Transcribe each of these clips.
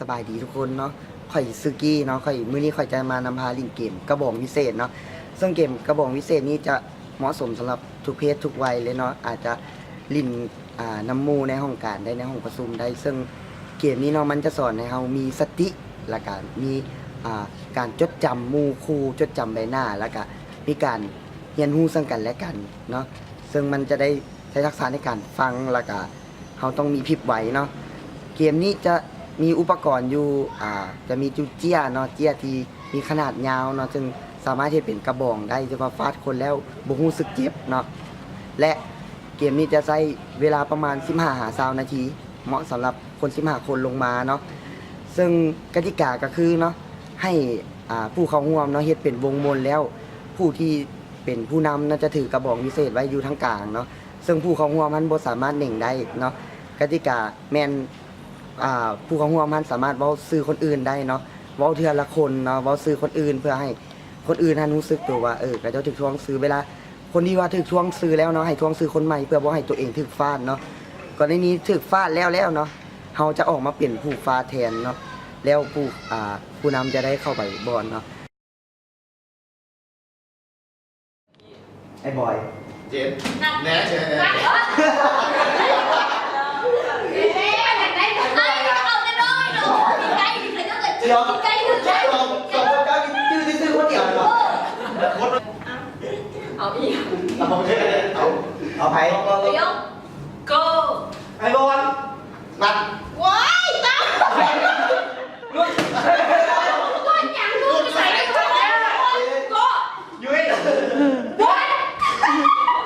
สบายดีทุกคนเนาะข่อยซึกี้เนาะข่อยมื้อนี้ข่อยจะมานำพาลินเกมกระบองวิเศษเนาะซึ่งเกมกระบองวิเศษนี้จะเหมาะสมสำหรับทุกเพศทุกวัยเลยเนาะอาจจะลินน้ำมูในห้องการได้ในห้องประชุมได้ซึ่งเกมนี้เนาะมันจะสอนให้เรามีสติและการมีการจดจำหมู่คู่จดจำใบหน้าแล้วก็มีการเรียนรู้ซึ่งกันและกันเนาะซึ่งมันจะได้ใช้ทักษะในการฟังแล้วก็เราต้องมีพริบไหวเนาะเกมนี้จะมีอุปกรณ์อยู่จะมีจุเจี้ยเนาะเจี้ยที่มีขนาดยาวเนาะซึ่งสามารถที่เป็นกระบองได้จะมาฟาดคนแล้วบ่รู้สึกเจ็บเนาะและเกมนี้จะใช้เวลาประมาณ15-20นาทีเหมาะสำหรับคน15คนลงมาเนาะซึ่งกติกาก็คือเนาะให้ผู้เข้าร่วมเนาะเฮ็ดเป็นวงมนแล้วผู้ที่เป็นผู้นำน่าจะถือกระบองวิเศษไว้อยู่ทั้งกลางเนาะซึ่งผู้เข้าร่วมมันบ่สามารถเน่งได้เนาะกติกาแม่นผู้เข้าร่วมมันสามารถเว้าซื้อคนอื่นได้เนาะเว้าเทื่อละคนเนาะเว้าซื้อคนอื่นเพื่อให้คนอื่นรู้สึกตัวว่าก็เจ้าถูกทวงซื้อเวลาคนที่ว่าถูกทวงซื้อแล้วเนาะให้ทวงซื้อคนใหม่เพื่อบ่ให้ตัวเองถูกฟาดเนาะก่อนนี้ถูกฟาดแล้วเนาะเฮาจะออกมาเป็นผู้ฟาดแทนเนาะแล้วผู้นำจะได้เข้าไปบอลเนาะไอ้บอยเจนแน่เจนเดี๋ยวใกล้ถึงแล้วสองเจ้าซื้อคนเดียวเหรอเอาอีกเอาไปเดี๋ยว go ไอ้บอลนัดว้ายตาลูกอย่างลูกใส่ก็ยุ้ย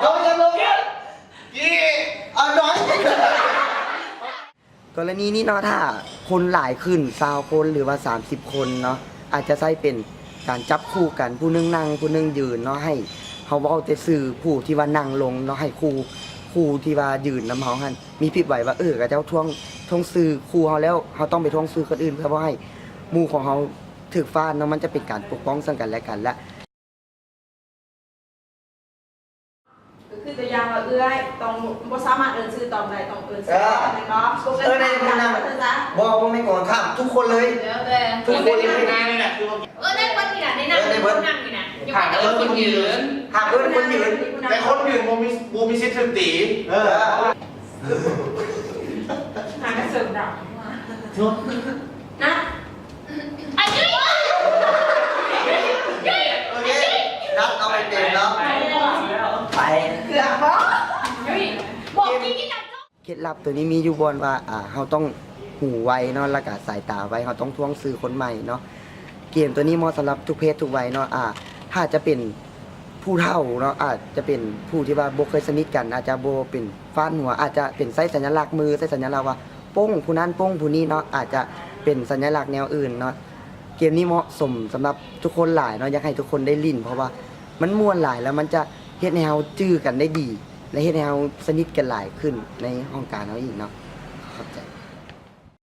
เอาจะลงกี่เอาน้อยกรณีนี้เนาะถ้าคนหลายขึ้น20คนหรือว่า30คนเนาะอาจจะใช้เป็นการจับคู่กันผู้นึงนั่งผู้นึงยืนเนาะให้เฮาเว้าแต่ซื่อผู้ที่ว่านั่งลงเนาะให้คู่ที่ว่ายืนนำเฮาหั่นมีพิบไว้ว่าก็เจ้าทวงซื่อคู่เฮาแล้วเฮาต้องไปทวงซื่อคนอื่นเพื่อบ่ให้หมู่ของเฮาถูกฟาดเนาะมันจะเป็นการปกป้องซึ่งกันและกันและคือตัวอย่างว่าต้องบ่สามารถซื้อตอนใดต้องซื้อในเนาะในคนนั้นบ่ไม่ก่อนครับทุกคนเลยทุกคนเลยเนี่ยในคนที่น่ะในนั่งนั่งอยู่น่ะหากคนยืนหากคนยืนแต่คนยืนโมมีสิทธิ์ถึงตีหากระเสริมดาวนะไอ้ยุ้ยโอเครับเอาไปเต็มเนาะไปเกือบบ่บอกจริงที่จับเคล็ดลับตัวนี้มีอยู่บนว่าเราต้องหูไวเนาะแล้วก็สายตาไวเราต้องทวงซื้อคนใหม่เนาะเกมตัวนี้เหมาะสำหรับทุกเพศทุกวัยเนาะถ้าจะเป็นผู้เฒ่าเนาะอาจจะเป็นผู้ที่ว่าบ่เคยสนิทกันอาจจะบ่เป็นฟาดหัวอาจจะเป็นไส้สัญลักษณ์มือไส้สัญลักษณ์ว่าโป้งผู้นั้นโป้งผู้นี้เนาะอาจจะเป็นสัญลักษณ์แนวอื่นเนาะเกมนี้เหมาะสมสำหรับทุกคนหลายเนาะอยากให้ทุกคนได้ลิ้นเพราะว่ามันม่วนหลายแล้วมันจะเฮ็ดให้เราจื้อกันได้ดีและเฮ็ดให้เราสนิทกันหลายขึ้นในห้องการเราอีกเนาะเข้าใจ